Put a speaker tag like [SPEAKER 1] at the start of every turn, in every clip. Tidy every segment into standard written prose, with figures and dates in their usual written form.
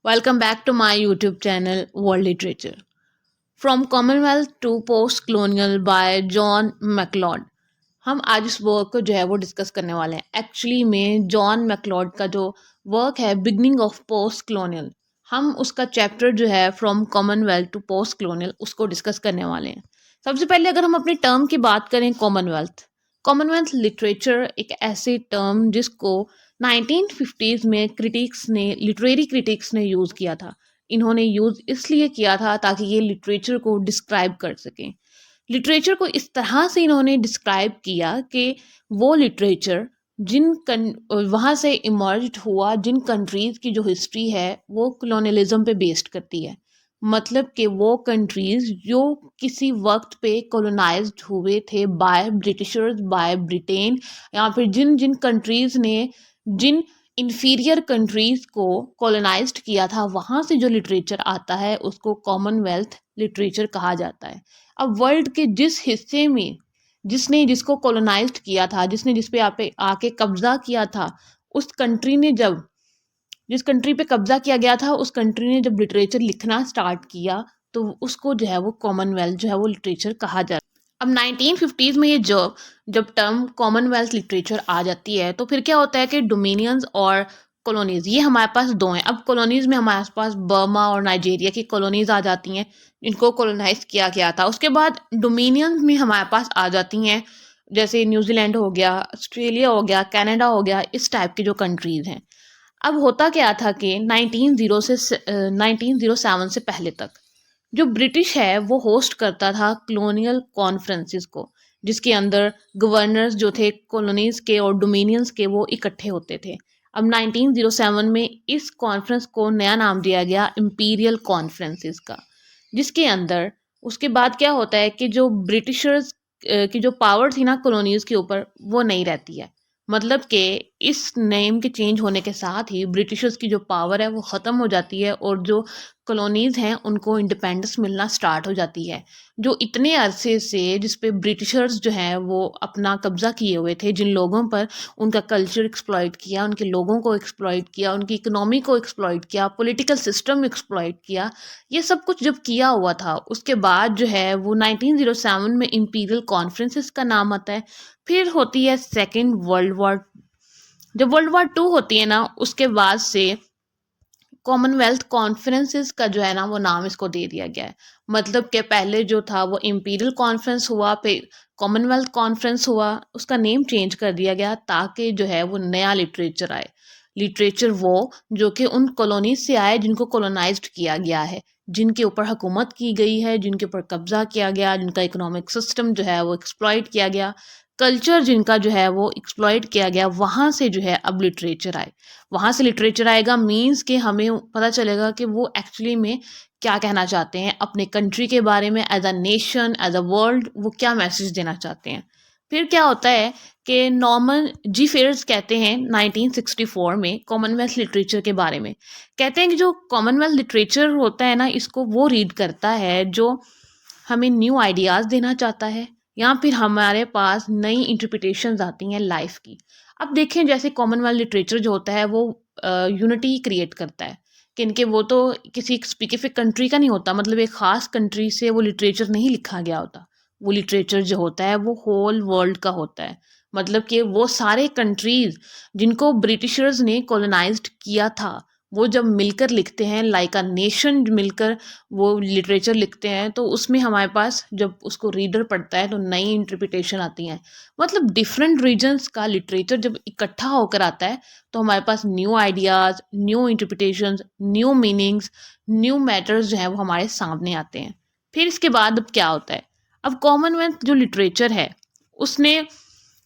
[SPEAKER 1] Welcome back to my YouTube channel World Literature. From Commonwealth to Post Colonial by John McLeod. हम आज इस work को जो है वो डिस्कस करने वाले हैं। एक्चुअली में जॉन मैकलॉड का जो वर्क है बिगनिंग ऑफ पोस्ट कॉलोनियल, हम उसका चैप्टर जो है from Commonwealth to post colonial उसको डिस्कस करने वाले हैं। सबसे पहले अगर हम अपने टर्म की बात करें, कॉमनवेल्थ लिटरेचर एक ऐसे टर्म जिसको 1950s में क्रिटिक्स ने, लिटरेरी क्रिटिक्स ने यूज़ किया था। इन्होंने यूज़ इसलिए किया था ताकि ये लिटरेचर को डिस्क्राइब कर सकें। लिटरेचर को इस तरह से इन्होंने डिस्क्राइब किया कि वो लिटरेचर वहाँ से इमर्ज हुआ, जिन कंट्रीज़ की जो हिस्ट्री है वो कॉलोनियलिज्म पे बेस्ड करती है। मतलब कि वो कंट्रीज़ जो किसी वक्त पे कॉलोनाइज्ड हुए थे बाय ब्रिटिशर्स, बाय ब्रिटेन, या फिर जिन जिन कंट्रीज़ ने जिन इंफीरियर कंट्रीज़ को कॉलोनाइज्ड किया था, वहाँ से जो लिटरेचर आता है उसको कॉमनवेल्थ लिटरेचर कहा जाता है। अब वर्ल्ड के जिस हिस्से में जिसको कॉलोनाइज्ड किया था, जिसने जिस पे आके कब्जा किया था, उस कंट्री ने जब जिस कंट्री पे कब्जा किया गया था, उस कंट्री ने जब लिटरेचर लिखना स्टार्ट किया, तो उसको जो है वो कॉमनवेल्थ जो है वो लिटरेचर कहा जाता है। अब 1950s में ये जब टर्म कॉमनवेल्थ लिटरेचर आ जाती है, तो फिर क्या होता है कि डोमिनियंस और कॉलोनीज, ये हमारे पास दो हैं। अब कॉलोनीज में हमारे पास बर्मा और नाइजीरिया की कॉलोनीज आ जाती हैं, इनको कॉलोनाइज किया गया था। उसके बाद डोमिनियंस में हमारे पास आ जाती हैं, जैसे न्यूजीलैंड हो गया, ऑस्ट्रेलिया हो गया, कनाडा हो गया, इस टाइप की जो कंट्रीज हैं। अब होता क्या था कि 1907 से पहले तक जो ब्रिटिश है वो होस्ट करता था कॉलोनियल कॉन्फ्रेंसेस को, जिसके अंदर गवर्नर्स जो थे कॉलोनीज के और डोमिनियंस के वो इकट्ठे होते थे। अब 1907 में इस कॉन्फ्रेंस को नया नाम दिया गया इम्पीरियल कॉन्फ्रेंसेस का, जिसके अंदर उसके बाद क्या होता है कि जो ब्रिटिशर्स की जो पावर थी ना कॉलोनीज के ऊपर, वो नहीं रहती है। मतलब कि इस नेम के चेंज होने के साथ ही ब्रिटिशर्स की जो पावर है वो ख़त्म हो जाती है, और जो कॉलोनीज़ हैं उनको इंडिपेंडेंस मिलना स्टार्ट हो जाती है। जो इतने अरसे से जिस पे ब्रिटिशर्स जो हैं वो अपना कब्ज़ा किए हुए थे, जिन लोगों पर उनका कल्चर एक्सप्लॉइट किया, उनके लोगों को एक्सप्लॉइट किया, उनकी इकोनॉमी को एक्सप्लॉइट किया, पॉलिटिकल सिस्टम एक्सप्लॉइट किया, ये सब कुछ जब किया हुआ था, उसके बाद जो है वो 1907 में इंपीरियल कॉन्फ्रेंसेस का नाम आता है। फिर होती है सेकेंड वर्ल्ड वॉर। जब वर्ल्ड वॉर टू होती है ना, उसके बाद से कॉमनवेल्थ कॉन्फ्रेंसेस का जो है ना वो नाम इसको दे दिया गया है। मतलब कि पहले जो था वो इंपीरियल कॉन्फ्रेंस हुआ, फिर कॉमनवेल्थ कॉन्फ्रेंस हुआ, उसका नेम चेंज कर दिया गया ताकि जो है वो नया लिटरेचर आए। लिटरेचर वो जो कि उन कॉलोनीज से आए जिनको कॉलोनाइज्ड किया गया है, जिनके ऊपर हुकूमत की गई है, जिनके ऊपर कब्जा किया गया, जिनका इकोनॉमिक सिस्टम जो है वो एक्सप्लॉइट किया गया, कल्चर जिनका जो है वो एक्सप्लॉइट किया गया, वहाँ से जो है अब लिटरेचर आए। वहाँ से लिटरेचर आएगा मीन्स कि हमें पता चलेगा कि वो एक्चुअली में क्या कहना चाहते हैं अपने कंट्री के बारे में, as a nation, as a world, वो क्या मैसेज देना चाहते हैं। फिर क्या होता है कि नॉर्मन जी फेयर्स कहते हैं 1964 में कॉमनवेल्थ लिटरेचर के बारे में, कहते हैं कि जो कॉमनवेल्थ लिटरेचर होता है ना, इसको वो रीड करता है जो हमें न्यू आइडियाज़ देना चाहता है, या फिर हमारे पास नई इंटरप्रिटेशंस आती हैं लाइफ की। अब देखें, जैसे कॉमनवेल्थ लिटरेचर जो होता है वो यूनिटी क्रिएट करता है, कि इनके वो तो किसी एक स्पेसिफिक कंट्री का नहीं होता, मतलब एक ख़ास कंट्री से वो लिटरेचर नहीं लिखा गया होता। वो लिटरेचर जो होता है वो होल वर्ल्ड का होता है। मतलब कि वो सारे कंट्रीज़ जिनको ब्रिटिशर्स ने कॉलोनाइज्ड किया था, वो जब मिलकर लिखते हैं, लाइक अ नेशन मिलकर वो लिटरेचर लिखते हैं, तो उसमें हमारे पास जब उसको रीडर पढ़ता है तो नई इंटरप्रिटेशन आती हैं। मतलब डिफरेंट रीजन्स का लिटरेचर जब इकट्ठा होकर आता है, तो हमारे पास new ideas, new interpretations, new meanings, new matters जो हैं वो हमारे सामने आते हैं। फिर इसके बाद अब क्या होता है, अब कॉमनवेल्थ जो लिटरेचर है उसने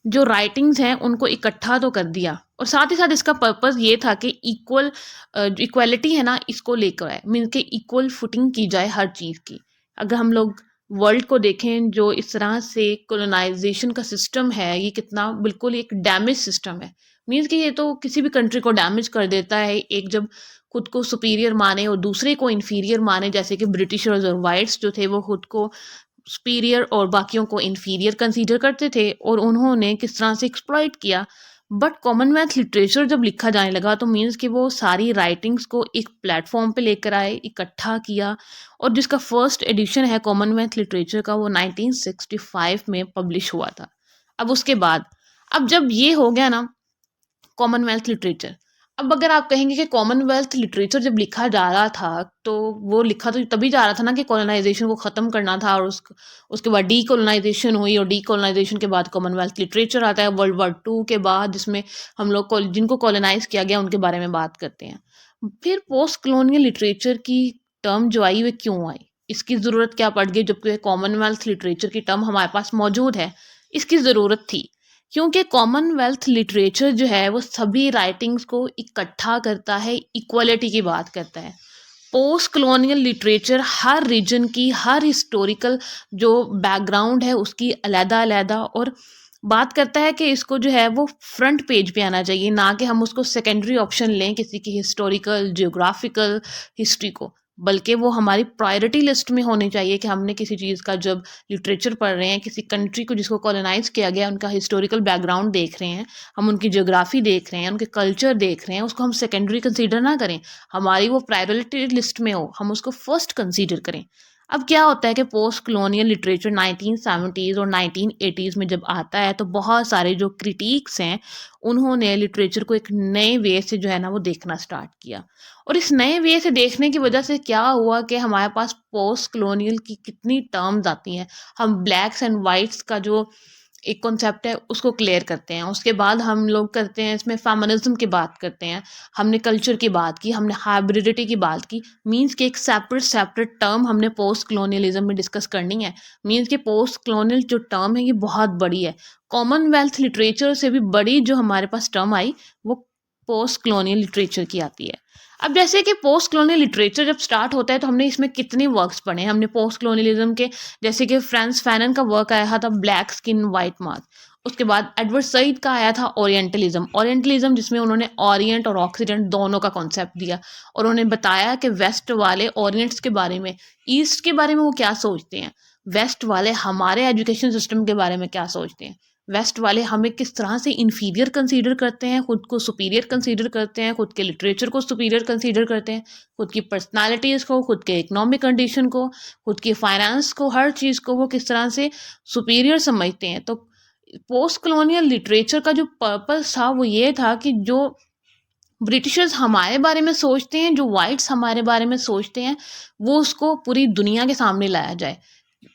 [SPEAKER 1] जो राइटिंग्स हैं उनको इकट्ठा तो कर दिया, और साथ ही साथ इसका पर्पस ये था कि इक्वलिटी है ना, इसको लेकर आए, मीन्स के इक्वल फुटिंग की जाए हर चीज़ की। अगर हम लोग वर्ल्ड को देखें, जो इस तरह से कॉलोनाइजेशन का सिस्टम है, ये कितना बिल्कुल एक डैमेज सिस्टम है। मीन्स कि ये तो किसी भी कंट्री को डैमेज कर देता है, एक जब खुद को सुपीरियर माने और दूसरे को इन्फीरियर माने, जैसे कि ब्रिटिशर्स और वाइट्स जो थे वो खुद को सुपीरियर और बाकियों को इन्फीरियर कंसीडर करते थे, और उन्होंने किस तरह से एक्सप्लॉइट किया। बट कॉमनवेल्थ लिटरेचर जब लिखा जाने लगा तो मीन्स कि वो सारी राइटिंग्स को एक प्लेटफॉर्म पे लेकर आए, इकट्ठा किया, और जिसका फर्स्ट एडिशन है कॉमनवेल्थ लिटरेचर का वो 1965 में पब्लिश हुआ था। अब उसके बाद, अब जब ये हो गया ना कॉमनवेल्थ लिटरेचर, अब अगर आप कहेंगे कि कॉमनवेल्थ लिटरेचर जब लिखा जा रहा था तो वो लिखा तो तभी जा रहा था ना कि कॉलोनाइजेशन को ख़त्म करना था, और उसके बाद डी कॉलोनाइजेशन हुई, और डी कॉलोनाइजेशन के बाद कॉमनवेल्थ लिटरेचर आता है वर्ल्ड वॉर टू के बाद, जिसमें हम लोग जिनको कॉलोनाइज किया गया उनके बारे में बात करते हैं। फिर पोस्ट कॉलोनियल लिटरेचर की टर्म जो आई वो क्यों आई, इसकी ज़रूरत क्या पड़ गई, जबकि कॉमनवेल्थ लिटरेचर की टर्म हमारे पास मौजूद है। इसकी ज़रूरत थी क्योंकि कॉमनवेल्थ लिटरेचर जो है वो सभी राइटिंग्स को इकट्ठा करता है, इक्वलिटी की बात करता है। पोस्ट कॉलोनियल लिटरेचर हर रीजन की, हर हिस्टोरिकल जो बैकग्राउंड है उसकी अलग-अलग और बात करता है कि इसको जो है वो फ्रंट पेज पे आना चाहिए, ना कि हम उसको सेकेंडरी ऑप्शन लें किसी की हिस्टोरिकल, जियोग्राफिकल हिस्ट्री को, बल्कि वो हमारी प्रायोरिटी लिस्ट में होनी चाहिए कि हमने किसी चीज़ का जब लिटरेचर पढ़ रहे हैं, किसी कंट्री को जिसको कॉलोनाइज़ किया गया, उनका हिस्टोरिकल बैकग्राउंड देख रहे हैं, हम उनकी जियोग्राफी देख रहे हैं, उनके कल्चर देख रहे हैं, उसको हम सेकेंडरी कंसीडर ना करें, हमारी वो प्रायोरिटी लिस्ट में हो, हम उसको फर्स्ट कंसीडर करें। अब क्या होता है कि पोस्ट कॉलोनियल लिटरेचर 1970s और 1980s में जब आता है तो बहुत सारे जो क्रिटिक्स हैं उन्होंने लिटरेचर को एक नए वे से जो है ना वो देखना स्टार्ट किया, और इस नए वे से देखने की वजह से क्या हुआ कि हमारे पास पोस्ट कॉलोनियल की कितनी टर्म्स आती हैं। हम ब्लैक्स एंड वाइट्स का जो एक कॉन्सेप्ट है उसको क्लियर करते हैं, उसके बाद हम लोग करते हैं इसमें फेमिनिज्म की बात करते हैं, हमने कल्चर की बात की, हमने हाइब्रिडिटी की बात की। मींस कि एक सेपरेट सेपरेट टर्म हमने पोस्ट कॉलोनियलिज्म में डिस्कस करनी है। मींस कि पोस्ट कॉलोनियल जो टर्म है ये बहुत बड़ी है, कॉमनवेल्थ लिटरेचर से भी बड़ी जो हमारे पास टर्म आई वो पोस्ट कॉलोनियल लिटरेचर की आती है। अब जैसे कि पोस्ट कॉलोनियल लिटरेचर जब स्टार्ट होता है तो हमने इसमें कितने वर्क्स पढ़े, हमने पोस्ट कॉलोनियलिज्म के, जैसे कि फ्रांस फैनन का वर्क आया था ब्लैक स्किन वाइट मार्क, उसके बाद एडवर्ड सईद का आया था ओरिएंटलिज्म, ओरिएंटलिज्म जिसमें उन्होंने ओरिएंट और ऑक्सीडेंट दोनों का कॉन्सेप्ट दिया, और उन्होंने बताया कि वेस्ट वाले ओरिएंट्स के बारे में, ईस्ट के बारे में वो क्या सोचते हैं, वेस्ट वाले हमारे एजुकेशन सिस्टम के बारे में क्या सोचते हैं, वेस्ट वाले हमें किस तरह से इन्फीरियर कंसीडर करते हैं, खुद को सुपीरियर कंसीडर करते हैं, खुद के लिटरेचर को सुपीरियर कंसीडर करते हैं, खुद की पर्सनालिटीज़ को, खुद के इकोनॉमिक कंडीशन को, खुद की फाइनेंस को, हर चीज़ को वो किस तरह से सुपीरियर समझते हैं। तो पोस्ट कॉलोनियल लिटरेचर का जो पर्पस था वो ये था कि जो ब्रिटिशर्स हमारे बारे में सोचते हैं, जो वाइट्स हमारे बारे में सोचते हैं, वो उसको पूरी दुनिया के सामने लाया जाए।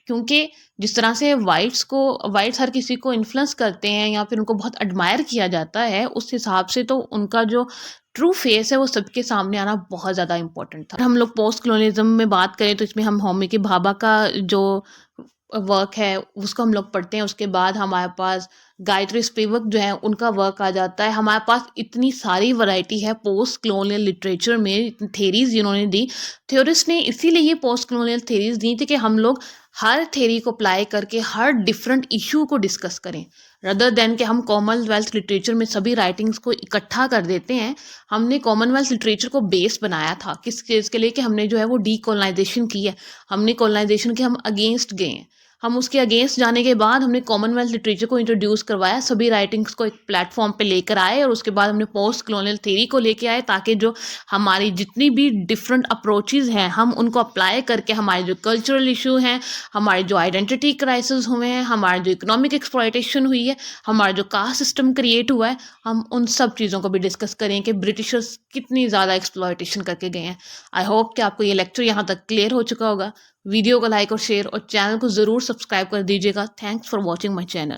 [SPEAKER 1] क्योंकि जिस तरह से वाइट्स हर किसी को इन्फ्लुएंस करते हैं या फिर उनको बहुत एडमायर किया जाता है, उस हिसाब से तो उनका जो ट्रू फेस है वो सबके सामने आना बहुत ज़्यादा इम्पोर्टेंट था। हम लोग पोस्ट कॉलोनिज्म में बात करें तो इसमें हम होमी के भाभा का जो वर्क है उसको हम लोग पढ़ते हैं, उसके बाद हमारे पास गायत्री स्पिवक जो है उनका वर्क आ जाता है। हमारे पास इतनी सारी वैरायटी है पोस्ट कॉलोनियल लिटरेचर में, थेरीज जिन्होंने दी, थ्योरिस्ट ने इसीलिए ये पोस्ट कॉलोनियल थेरीज दी थी कि हम लोग हर थेरी को अप्लाई करके हर डिफरेंट इशू को डिस्कस करें, रदर देन कि हम कॉमनवेल्थ लिटरेचर में सभी राइटिंग्स को इकट्ठा कर देते हैं। हमने कॉमनवेल्थ लिटरेचर को बेस बनाया था किस चीज़ के लिए कि हमने जो है वो डी कॉलोनाइजेशन की है, हमने कॉलोनाइजेशन के हम अगेंस्ट गए हैं। हम उसके अगेंस्ट जाने के बाद हमने कॉमनवेल्थ लिटरेचर को इंट्रोड्यूस करवाया, सभी राइटिंग्स को एक प्लेटफॉर्म पे लेकर आए, और उसके बाद हमने पोस्ट कॉलोनियल थ्योरी को लेके आए ताकि जो हमारी जितनी भी डिफरेंट अप्रोचेस हैं हम उनको अप्लाई करके हमारे जो कल्चरल इशू हैं, हमारे जो आइडेंटिटी क्राइसिस हुए हैं, हमारे जो इकोनॉमिक एक्सप्लॉयटेशन हुई है, हमारा जो कास्ट सिस्टम क्रिएट हुआ है, हम उन सब चीज़ों को भी डिस्कस करें कि ब्रिटिशर्स कितनी ज़्यादा एक्सप्लॉयटेशन करके गए हैं। आई होप कि आपको ये लेक्चर यहाँ तक क्लियर हो चुका होगा। वीडियो को लाइक और शेयर और चैनल को ज़रूर सब्सक्राइब कर दीजिएगा। Thanks for watching my channel.